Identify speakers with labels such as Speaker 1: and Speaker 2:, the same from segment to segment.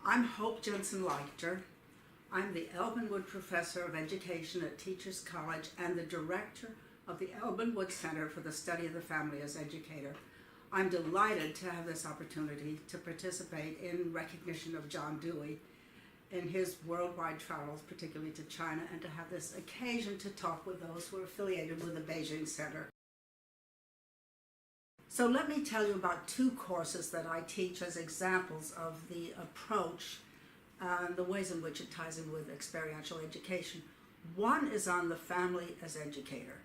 Speaker 1: I'm Hope Jensen Leichter. I'm the Elbenwood Professor of Education at Teachers College and the Director of the Elbenwood Center for the Study of the Family as Educator. I'm delighted to have this opportunity to participate in recognition of John Dewey in his worldwide travels, particularly to China, and to have this occasion to talk with those who are affiliated with the Beijing Center. So let me tell you about two courses that I teach as examples of the approach and the ways in which it ties in with experiential education. One is on the family as educator.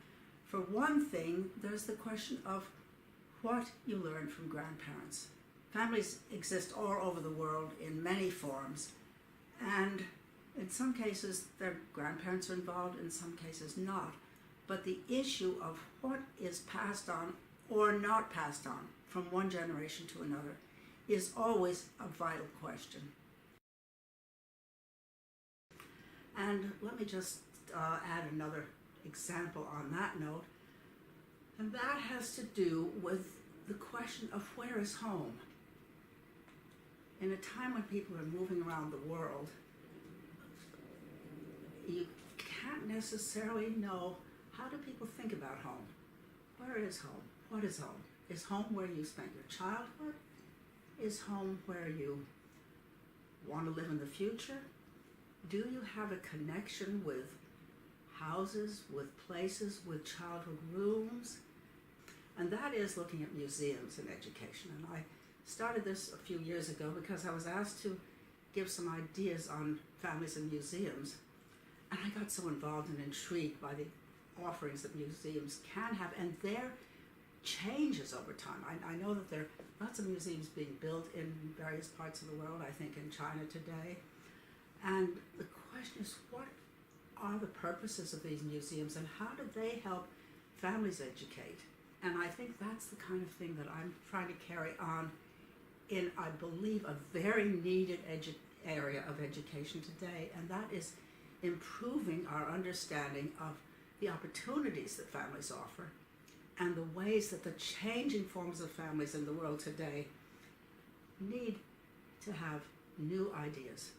Speaker 1: For one thing, there's the question of what you learn from grandparents. Families exist all over the world in many forms, and in some cases their grandparents are involved, in some cases not. But the issue of what is passed on or not passed on from one generation to another is always a vital question. And let me just add another example on that note, and that has to do with the question of where is home. In a time when people are moving around the world, you can't necessarily know, how do people think about home? Where is home? What is home? Is home where you spent your childhood? Is home where you want to live in the future? Do you have a connection with houses, with places, with childhood rooms? And that is looking at museums in education. And I started this a few years ago because I was asked to give some ideas on families and museums. And I got so involved and intrigued by the offerings that museums can have and their changes over time. I know that there are lots of museums being built in various parts of the world, I think in China today. And the question is, what are the purposes of these museums and how do they help families educate? And I think that's the kind of thing that I'm trying to carry on in, I believe, a very needed area of education today, and that is improving our understanding of the opportunities that families offer and the ways that the changing forms of families in the world today need to have new ideas.